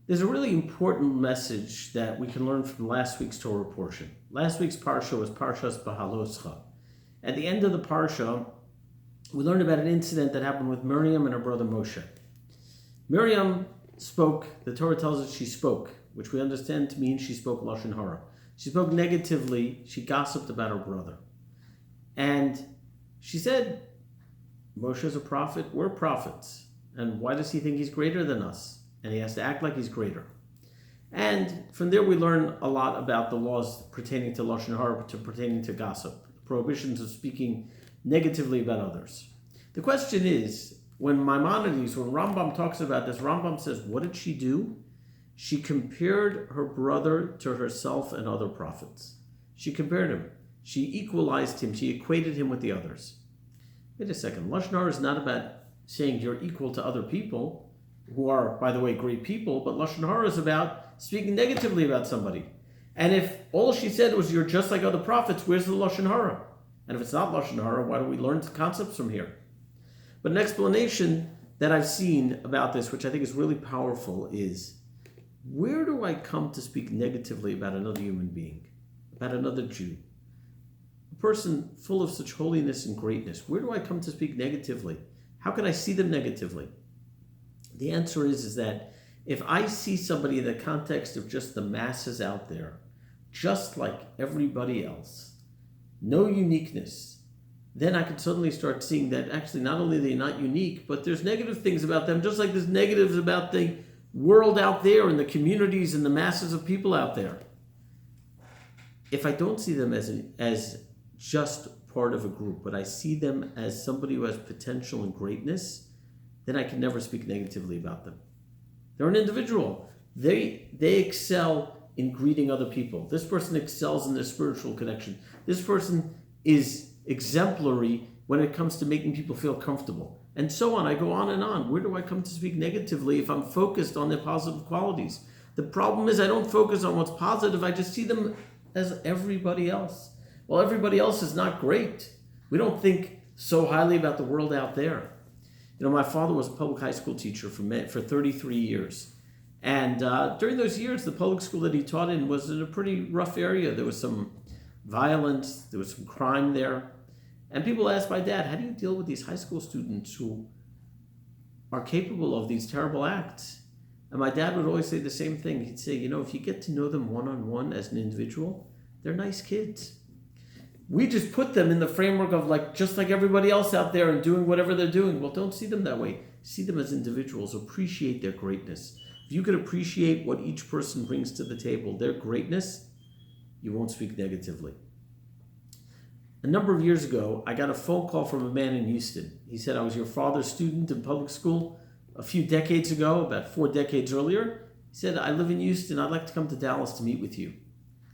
There's a really important message that we can learn from last week's Torah portion. Last week's parsha was Parshas Bahaloscha. At the end of the parsha, we learned about an incident that happened with Miriam and her brother Moshe. Miriam spoke, the Torah tells us she spoke, which we understand to mean she spoke Lashon Hara. She spoke negatively, she gossiped about her brother. And she said, Moshe is a prophet, we're prophets. And why does he think he's greater than us? And he has to act like he's greater. And from there we learn a lot about the laws pertaining to Lashon Hara, pertaining to gossip, prohibitions of speaking negatively about others. The question is, when Maimonides, when Rambam talks about this, Rambam says, what did she do? She compared her brother to herself and other prophets. She compared him. She equalized him. She equated him with the others. Wait a second. Lashon Hara is not about saying you're equal to other people, who are, by the way, great people, but Lashon Hara is about speaking negatively about somebody. And if all she said was you're just like other prophets, where's the Lashon Hara? And if it's not Lashon Hara, why don't we learn concepts from here? But an explanation that I've seen about this, which I think is really powerful, is where do I come to speak negatively about another human being, about another Jew? A person full of such holiness and greatness, where do I come to speak negatively? How can I see them negatively? The answer is that if I see somebody in the context of just the masses out there, just like everybody else, no uniqueness, then I can suddenly start seeing that actually not only are they not unique, but there's negative things about them, just like there's negatives about the world out there and the communities and the masses of people out there. If I don't see them as just part of a group, but I see them as somebody who has potential and greatness, then I can never speak negatively about them. They're an individual. They excel in greeting other people. This person excels in their spiritual connection. This person is exemplary when it comes to making people feel comfortable. And so on. I go on and on. Where do I come to speak negatively if I'm focused on their positive qualities? The problem is I don't focus on what's positive. I just see them as everybody else. Well, everybody else is not great. We don't think so highly about the world out there. You know, my father was a public high school teacher for 33 years. And during those years, the public school that he taught in was in a pretty rough area. There was some violence, there was some crime there. And people asked my dad, how do you deal with these high school students who are capable of these terrible acts? And my dad would always say the same thing. He'd say, you know, if you get to know them one-on-one as an individual, they're nice kids. We just put them in the framework of just like everybody else out there and doing whatever they're doing. Well, don't see them that way. See them as individuals. Appreciate their greatness. If you could appreciate what each person brings to the table, their greatness, you won't speak negatively. A number of years ago, I got a phone call from a man in Houston. He said, I was your father's student in public school a few decades ago, about 4 decades earlier. He said, I live in Houston. I'd like to come to Dallas to meet with you.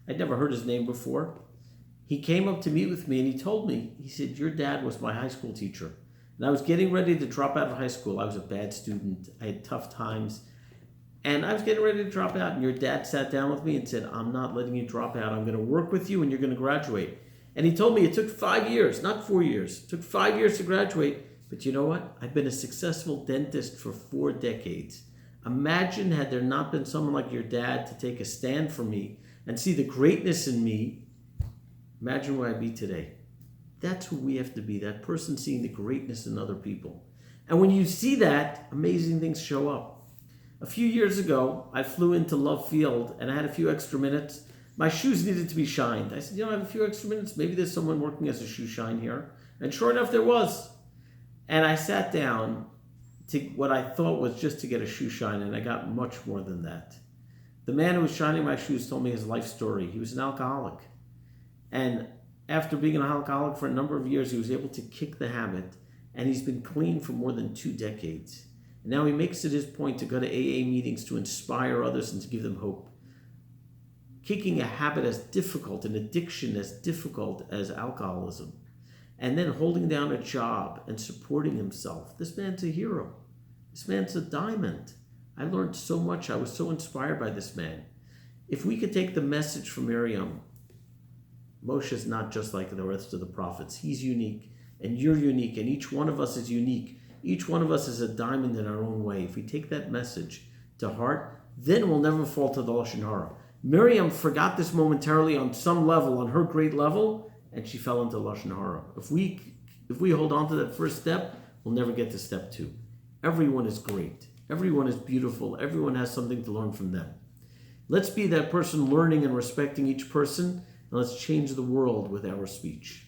I'd never heard his name before. He came up to meet with me and he told me, he said, your dad was my high school teacher. And I was getting ready to drop out of high school. I was a bad student. I had tough times. And I was getting ready to drop out. And your dad sat down with me and said, I'm not letting you drop out. I'm going to work with you and you're going to graduate. And he told me it took 5 years, not 4 years. It took 5 years to graduate. But you know what? I've been a successful dentist for 4 decades. Imagine had there not been someone like your dad to take a stand for me and see the greatness in me. Imagine where I'd be today. That's who we have to be, that person seeing the greatness in other people. And when you see that, amazing things show up. A few years ago, I flew into Love Field and I had a few extra minutes. My shoes needed to be shined. I said, I have a few extra minutes. Maybe there's someone working as a shoe shine here. And sure enough, there was. And I sat down to what I thought was just to get a shoe shine, and I got much more than that. The man who was shining my shoes told me his life story. He was an alcoholic. And after being an alcoholic for a number of years, he was able to kick the habit, and he's been clean for more than 2 decades. And now he makes it his point to go to AA meetings to inspire others and to give them hope. Kicking a habit as difficult, an addiction as difficult as alcoholism, and then holding down a job and supporting himself. This man's a hero. This man's a diamond. I learned so much. I was so inspired by this man. If we could take the message from Miriam, Moshe is not just like the rest of the prophets. He's unique, and you're unique, and each one of us is unique. Each one of us is a diamond in our own way. If we take that message to heart, then we'll never fall to the Lashon Hara. Miriam forgot this momentarily on some level, on her great level, and she fell into Lashon Hara. If we hold on to that first step, we'll never get to step 2. Everyone is great. Everyone is beautiful. Everyone has something to learn from them. Let's be that person learning and respecting each person, and let's change the world with our speech.